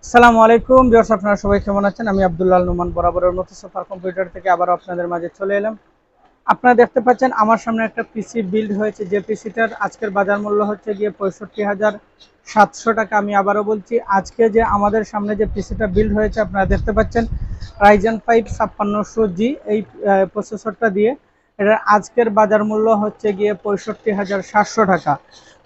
আসসালামু আলাইকুম ভিউয়ার্স, আপনারা সবাই কেমন আছেন? আমি আব্দুল্লাহ নুমান বরাবরের মতো সুপার কম্পিউটার থেকে আবার আপনাদের মাঝে চলে এলাম। আপনারা দেখতে পাচ্ছেন আমার সামনে একটা পিসি বিল্ড হয়েছে, যে পিসিটার আজকের বাজার মূল্য হচ্ছে গিয়ে ৬৫,৭০০ টাকা। আমি আবারও বলছি, আজকে যে আমাদের সামনে যে পিসিটা বিল্ড হয়েছে আপনারা দেখতে পাচ্ছেন Ryzen 5 5600G এই প্রসেসরটা দিয়ে। এটার আজকের বাজার মূল্য হচ্ছে গিয়ে ৬৫,৭০০ টাকা।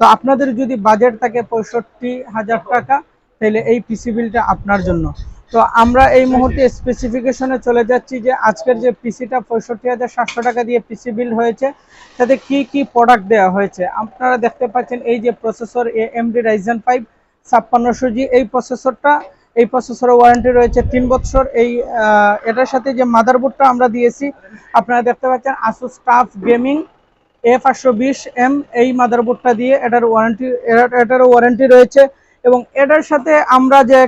তো আপনাদের যদি বাজেট থাকে ৬৫,০০০ টাকা, তাহলে এই পিসি বিলটা আপনার জন্য। তো আমরা এই মুহূর্তে স্পেসিফিকেশনে চলে যাচ্ছি যে আজকের যে পিসিটা ৬৫,৭০০ টাকা দিয়ে পিসি বিল্ড হয়েছে, তাতে কি কি প্রোডাক্ট দেওয়া হয়েছে আপনারা দেখতে পাচ্ছেন। এই যে প্রসেসর AMD Ryzen 5 5600G, এই প্রসেসরের ওয়ারেন্টি রয়েছে 3 বছর। এটার সাথে যে মাদারবোর্ডটা আমরা দিয়েছি আপনারা দেখতে পাচ্ছেন ASUS টাফ গেমিং A520M, এই মাদারবোর্ডটা দিয়ে এটারও ওয়ারেন্টি রয়েছে। এবং এটার সাথে আমরা যে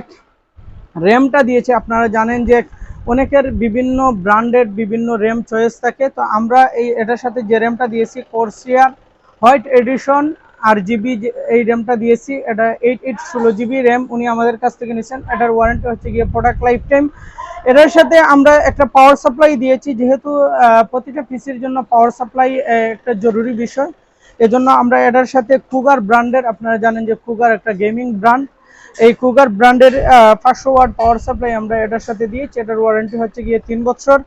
র্যামটা দিয়েছি, আপনারা জানেন যে অনেকের বিভিন্ন ব্র্যান্ডের বিভিন্ন র্যাম চয়েস থাকে। তো আমরা এটার সাথে যে র্যামটা দিয়েছি CORSAIR হোয়াইট এডিশন RGB, এই র্যামটা দিয়েছি। এটা 8816GB র্যাম উনি আমাদের কাছ থেকে নিয়েছেন। এটার ওয়ারেন্টি হচ্ছে গিয়ে প্রোডাক্ট লাইফ টাইম। এটার সাথে আমরা একটা পাওয়ার সাপ্লাই দিয়েছি, যেহেতু প্রতিটা পিসির জন্য পাওয়ার সাপ্লাই একটা জরুরি বিষয়। এজন্য আমরা এটার সাথে কুগার ব্র্যান্ডের, আপনারা জানেন যে কুগার একটা গেমিং ব্র্যান্ড, এই কুগার ব্র্যান্ডের 500 ওয়াট পাওয়ার সাপ্লাই আমরা এটার সাথে দিয়েছি। এটার ওয়ারেন্টি হচ্ছে গিয়ে 3 বছর।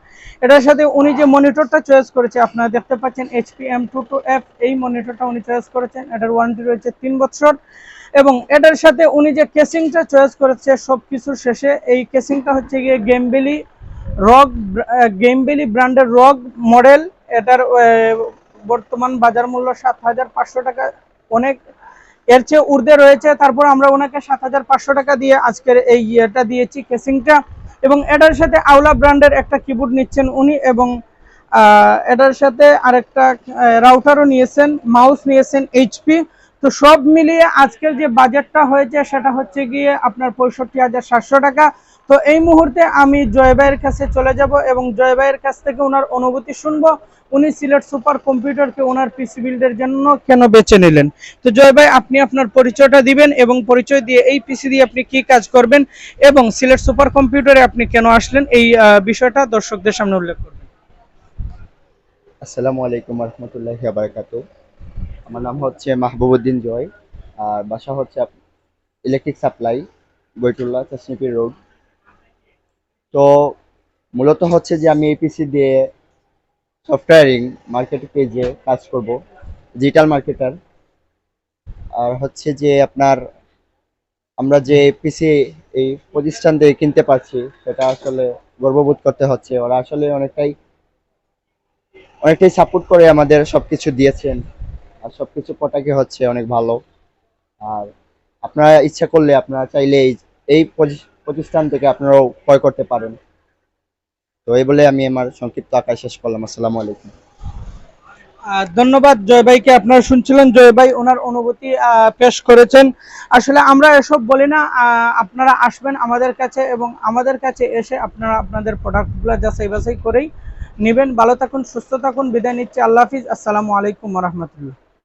এটার সাথে উনি যে মনিটরটা চয়েস করেছে আপনারা দেখতে পাচ্ছেন HP M22F, এই মনিটরটা উনি চয়েস করেছেন। এটার ওয়ারেন্টি রয়েছে 3 বছর। এবং এটার সাথে উনি যে কেসিংটা চয়েস করেছে সব কিছুর শেষে, এই কেসিংটা হচ্ছে গিয়ে গেমবেলি ব্র্যান্ডের রগ মডেল। এটার বর্তমান বাজার মূল্য ৭৫০০ টাকা, অনেক এর চেয়ে ঊর্ধ্বে রয়েছে। তারপর আমরা ওনাকে ৭৫০০ টাকা দিয়ে আজকের এই ইয়েটা দিয়েছি, কেসিংটা। এবং এটার সাথে আউলা ব্র্যান্ডের একটা কিবোর্ড নিচ্ছেন উনি, এবং এটার সাথে আরেকটা রাউটারও নিয়েছেন, মাউস নিয়েছেন HP। তো সব মিলিয়ে আজকের যে বাজেটটা হয়েছে সেটা হচ্ছে গিয়ে আপনার ৬৫,৭০০ টাকা। তো এই মুহূর্তে আমি জয় ভাইয়ের কাছে চলে যাব এবং জয় ভাইয়ের কাছ থেকে ওনার অনুভূতি শুনবো, উনি সিলেট সুপার কম্পিউটারকে ওনার পিসি বিল্ডের জন্য কেন বেছে নিলেন। তো জয় ভাই, আপনি আপনার পরিচয়টা দিবেন এবং পরিচয় দিয়ে এই পিসি দিয়ে আপনি কি কাজ করবেন এবং সিলেট সুপার কম্পিউটারে আপনি কেন আসলেন, এই বিষয়টা দর্শকদের সামনে উল্লেখ করবেন। আসসালামু আলাইকুম রহমতুল্লাহি ওয়া বারাকাতুহু। আমার নাম হচ্ছে মাহবুবউদ্দিন জয়, আর বাসা হচ্ছে ইলেকট্রিক সাপ্লাই, বৈটুল্লাহ, চাষনিপি রোড। তো মূলত হচ্ছে যে আমি এপিসি দিয়ে সফটওয়্যারিং মার্কেট পেজে কাজ করব, ডিজিটাল মার্কেটার। আর হচ্ছে যে আপনার আমরা যে পিসি এই প্রতিষ্ঠান থেকে কিনতে পারছি সেটা আসলে গর্ববোধ করতে হচ্ছে। ওরা আসলে অনেকটাই সাপোর্ট করে আমাদের সবকিছু দিয়েছেন, আর সবকিছু পটাকে হচ্ছে অনেক ভালো। আর আপনারা ইচ্ছা করলে আপনারা চাইলে এই প্রতিষ্ঠান থেকে আপনারাও ক্রয় করতে পারেন। তো এই বলে আমি আমার সংক্ষিপ্ত আকার শেষ করলাম। আসসালামু আলাইকুম। ধন্যবাদ জয় ভাইকে। আপনারা শুনছিলেন জয় ভাই ওনার অনুভূতি পেশ করেছেন। আসলে আমরা এসব বলি না, আপনারা আসবেন আমাদের কাছে এবং আমাদের কাছে এসে আপনারা আপনাদের প্রোডাক্টগুলো যাচাই বাছাই করেই নেবেন। ভালো থাকুন, সুস্থ থাকুন, বিদায় নিচ্ছি। আল্লাহ হাফিজ। আসসালামু আলাইকুম ওয়া রাহমাতুল্লাহ।